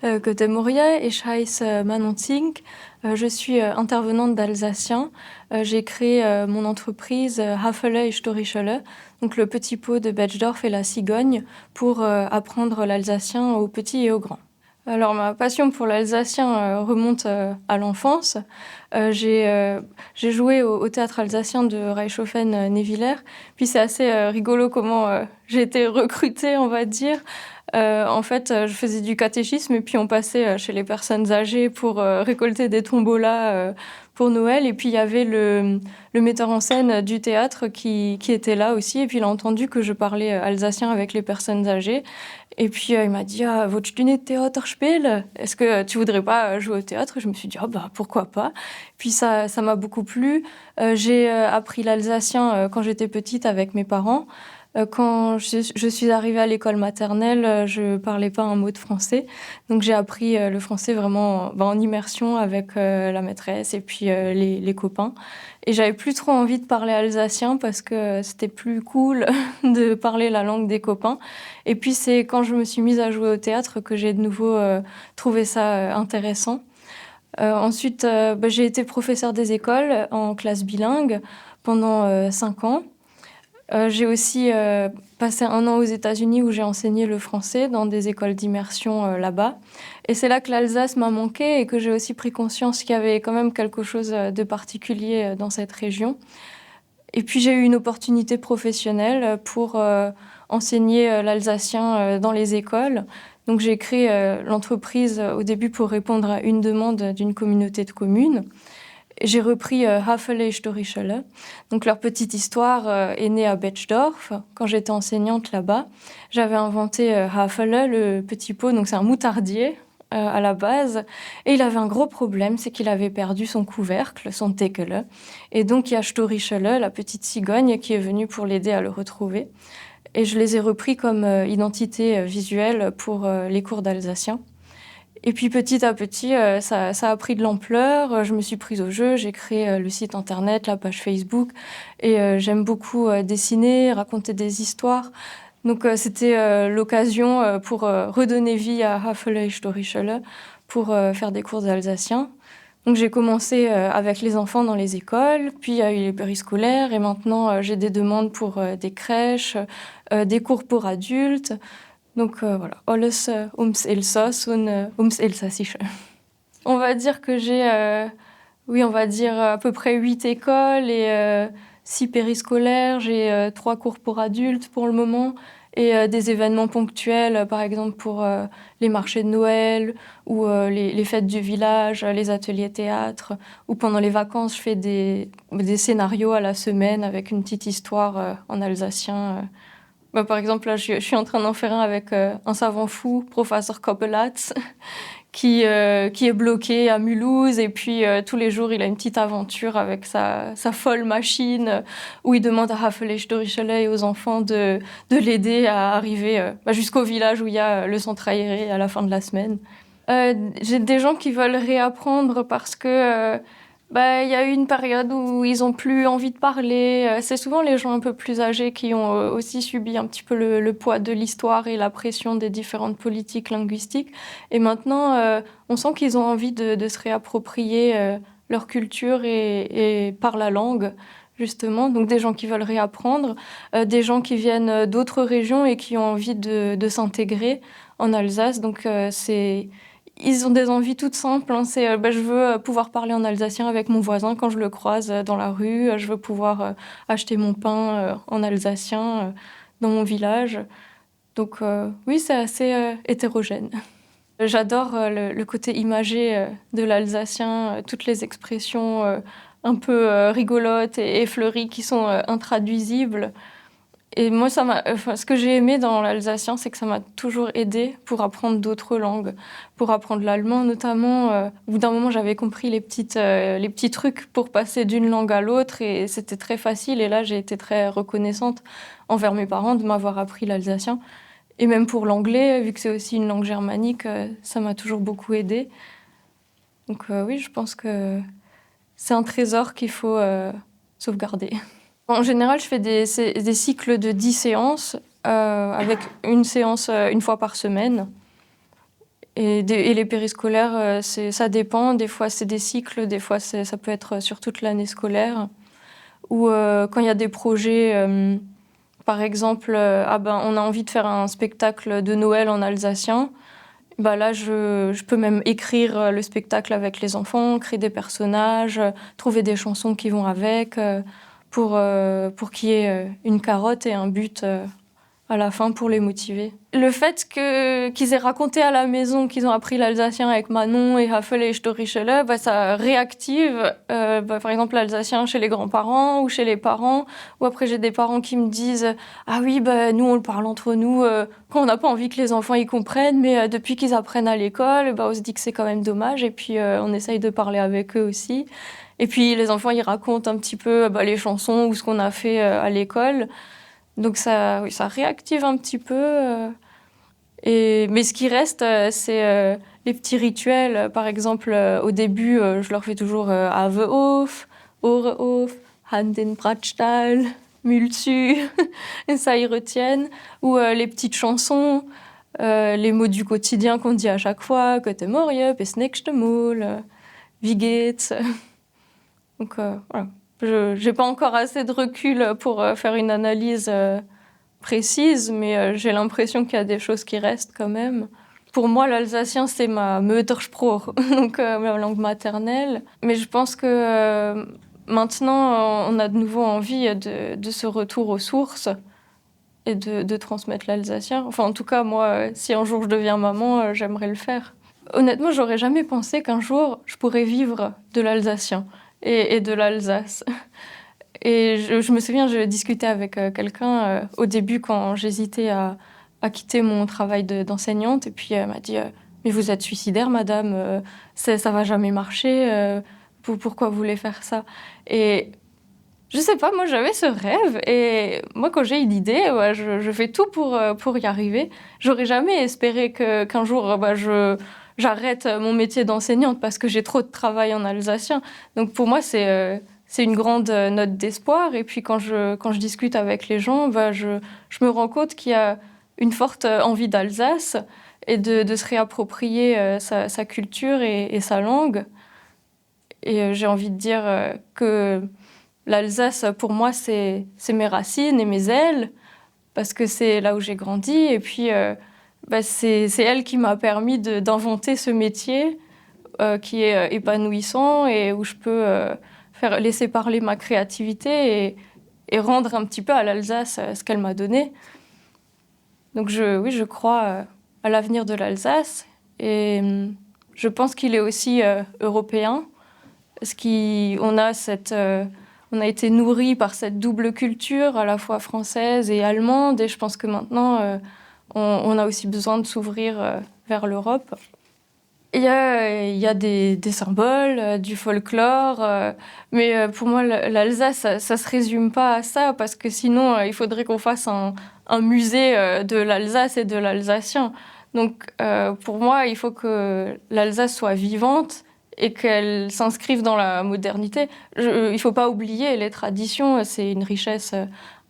Guten Morgen, ich heiße Manon Zink. Je suis intervenante d'Alsacien. J'ai créé mon entreprise Hafele Historischele, donc le petit pot de Betschdorf et la Cigogne, pour apprendre l'alsacien aux petits et aux grands. Alors ma passion pour l'alsacien remonte à l'enfance. J'ai joué au théâtre alsacien de Reichshofen-Névillers. Puis c'est assez rigolo comment j'ai été recrutée, on va dire. En fait, je faisais du catéchisme et puis on passait chez les personnes âgées pour récolter des tombolas pour Noël. Et puis il y avait le metteur en scène du théâtre qui était là aussi. Et puis il a entendu que je parlais alsacien avec les personnes âgées. Et puis il m'a dit ah, willst du nicht Theater spielen? Est-ce que tu voudrais pas jouer au théâtre? Je me suis dit ah bah pourquoi pas. Puis ça m'a beaucoup plu. J'ai appris l'alsacien quand j'étais petite avec mes parents. Quand je suis arrivée à l'école maternelle, je parlais pas un mot de français. Donc j'ai appris le français vraiment en immersion avec la maîtresse et puis les copains. Et j'avais plus trop envie de parler alsacien parce que c'était plus cool de parler la langue des copains. Et puis c'est quand je me suis mise à jouer au théâtre que j'ai de nouveau trouvé ça intéressant. Ensuite, j'ai été professeure des écoles en classe bilingue pendant 5 ans. J'ai aussi passé 1 an aux États-Unis où j'ai enseigné le français dans des écoles d'immersion là-bas. Et c'est là que l'Alsace m'a manqué et que j'ai aussi pris conscience qu'il y avait quand même quelque chose de particulier dans cette région. Et puis j'ai eu une opportunité professionnelle pour enseigner l'alsacien dans les écoles. Donc j'ai créé l'entreprise au début pour répondre à une demande d'une communauté de communes. J'ai repris Hafele Historischele. Donc leur petite histoire est née à Betschdorf. Quand j'étais enseignante là-bas, j'avais inventé Hafele, le petit pot. Donc c'est un moutardier à la base. Et il avait un gros problème, c'est qu'il avait perdu son couvercle, son tekele. Et donc il y a Historischele, la petite cigogne, qui est venue pour l'aider à le retrouver. Et je les ai repris comme identité visuelle pour les cours d'alsacien. Et puis petit à petit, ça a pris de l'ampleur. Je me suis prise au jeu, j'ai créé le site internet, la page Facebook. Et j'aime beaucoup dessiner, raconter des histoires. Donc c'était l'occasion pour redonner vie à Hafele Historischele, pour faire des cours d'alsacien. Donc j'ai commencé avec les enfants dans les écoles, puis il y a eu les périscolaires, et maintenant j'ai des demandes pour des crèches, des cours pour adultes. Donc voilà, alles ums Elsass und ums Elsassische. On va dire que j'ai, oui, on va dire à peu près 8 écoles et 6 périscolaires. J'ai 3 cours pour adultes pour le moment et des événements ponctuels, par exemple pour les marchés de Noël ou les fêtes du village, les ateliers théâtre. Ou pendant les vacances, je fais des scénarios à la semaine avec une petite histoire en alsacien. Par exemple, là, je suis en train d'en faire un avec un savant fou, professeur Koppelatz, qui est bloqué à Mulhouse. Et puis, tous les jours, il a une petite aventure avec sa folle machine où il demande à Hafele Historischele et aux enfants de l'aider à arriver jusqu'au village où il y a le centre aéré à la fin de la semaine. J'ai des gens qui veulent réapprendre parce que il y a eu une période où ils ont plus envie de parler. C'est souvent les gens un peu plus âgés qui ont aussi subi un petit peu le poids de l'histoire et la pression des différentes politiques linguistiques. Et maintenant, on sent qu'ils ont envie de se réapproprier leur culture et par la langue, justement. Donc des gens qui veulent réapprendre, des gens qui viennent d'autres régions et qui ont envie de s'intégrer en Alsace. Donc ils ont des envies toutes simples. Hein. C'est, je veux pouvoir parler en alsacien avec mon voisin quand je le croise dans la rue. Je veux pouvoir acheter mon pain en alsacien dans mon village. Donc oui, c'est assez hétérogène. J'adore le côté imagé de l'alsacien, toutes les expressions un peu rigolotes et fleuries qui sont intraduisibles. Et moi, ce que j'ai aimé dans l'alsacien, c'est que ça m'a toujours aidée pour apprendre d'autres langues, pour apprendre l'allemand notamment. Au bout d'un moment, j'avais compris les petits trucs pour passer d'une langue à l'autre et c'était très facile. Et là, j'ai été très reconnaissante envers mes parents de m'avoir appris l'alsacien. Et même pour l'anglais, vu que c'est aussi une langue germanique, ça m'a toujours beaucoup aidée. Donc oui, je pense que c'est un trésor qu'il faut sauvegarder. En général, je fais des cycles de 10 séances, avec une séance une fois par semaine. Et les périscolaires, ça dépend. Des fois, c'est des cycles, des fois, ça peut être sur toute l'année scolaire. Ou quand il y a des projets, par exemple, on a envie de faire un spectacle de Noël en alsacien. Bah là, je peux même écrire le spectacle avec les enfants, créer des personnages, trouver des chansons qui vont avec, pour qu'il y ait une carotte et un but à la fin pour les motiver. Le fait qu'ils aient raconté à la maison qu'ils ont appris l'alsacien avec Manon et Hafele et Storichele, ça réactive par exemple l'alsacien chez les grands-parents ou chez les parents. Ou après j'ai des parents qui me disent « Ah oui, nous on le parle entre nous quand on n'a pas envie que les enfants y comprennent, mais depuis qu'ils apprennent à l'école, on se dit que c'est quand même dommage et puis on essaye de parler avec eux aussi. » Et puis les enfants ils racontent un petit peu les chansons ou ce qu'on a fait à l'école. Donc ça réactive un petit peu. Mais ce qui reste, c'est les petits rituels. Par exemple, au début, je leur fais toujours Have auf, Ohre auf, Hand in Bratstall, Mulzu. Et ça, ils retiennent. Ou les petites chansons, les mots du quotidien qu'on dit à chaque fois. Gute Morgen, bis nächste Mal, wie geht's? Donc voilà. Je n'ai pas encore assez de recul pour faire une analyse précise, mais j'ai l'impression qu'il y a des choses qui restent quand même. Pour moi, l'alsacien, c'est ma Muttersprache, donc ma langue maternelle. Mais je pense que maintenant, on a de nouveau envie de ce retour aux sources et de transmettre l'alsacien. Enfin, en tout cas, moi, si un jour je deviens maman, j'aimerais le faire. Honnêtement, j'aurais jamais pensé qu'un jour, je pourrais vivre de l'alsacien et de l'Alsace. Et je me souviens, je discutais avec quelqu'un au début quand j'hésitais à quitter mon travail d'enseignante. Et puis elle m'a dit « Mais vous êtes suicidaire, madame, ça va jamais marcher, pourquoi vous voulez faire ça ?» Et je sais pas, moi j'avais ce rêve. Et moi, quand j'ai une idée, je fais tout pour y arriver. J'aurais jamais espéré qu'un jour j'arrête mon métier d'enseignante parce que j'ai trop de travail en alsacien. Donc pour moi, c'est une grande note d'espoir. Et puis quand je discute avec les gens, je me rends compte qu'il y a une forte envie d'Alsace et de se réapproprier sa culture et sa langue. Et j'ai envie de dire que l'Alsace, pour moi, c'est mes racines et mes ailes, parce que c'est là où j'ai grandi. Et puis, c'est elle qui m'a permis d'inventer ce métier qui est épanouissant et où je peux laisser parler ma créativité et rendre un petit peu à l'Alsace ce qu'elle m'a donné. Donc je crois à l'avenir de l'Alsace et je pense qu'il est aussi européen, parce on a été nourris par cette double culture, à la fois française et allemande, et je pense que maintenant on a aussi besoin de s'ouvrir vers l'Europe. Il y a des symboles, du folklore, mais pour moi, l'Alsace, ça se résume pas à ça, parce que sinon, il faudrait qu'on fasse un musée de l'Alsace et de l'Alsacien. Donc, pour moi, il faut que l'Alsace soit vivante et qu'elle s'inscrive dans la modernité. Il faut pas oublier les traditions, c'est une richesse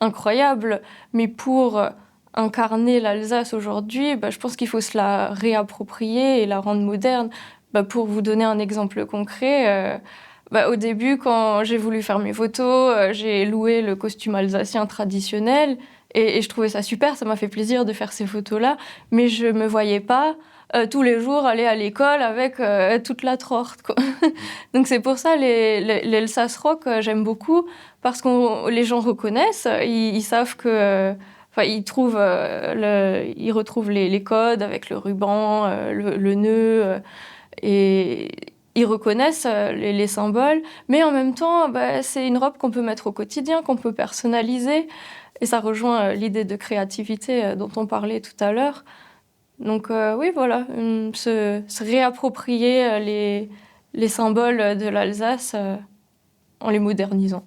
incroyable, mais pour incarner l'Alsace aujourd'hui, je pense qu'il faut se la réapproprier et la rendre moderne. Pour vous donner un exemple concret, au début, quand j'ai voulu faire mes photos, j'ai loué le costume alsacien traditionnel et je trouvais ça super, ça m'a fait plaisir de faire ces photos-là, mais je me voyais pas tous les jours aller à l'école avec toute la torte, quoi. Donc c'est pour ça l'Elsass Rock, j'aime beaucoup, parce que les gens reconnaissent, ils savent que... ils retrouvent les codes avec le ruban, le nœud, et ils reconnaissent les symboles. Mais en même temps, c'est une robe qu'on peut mettre au quotidien, qu'on peut personnaliser. Et ça rejoint l'idée de créativité dont on parlait tout à l'heure. Donc oui, voilà, se réapproprier les symboles de l'Alsace en les modernisant.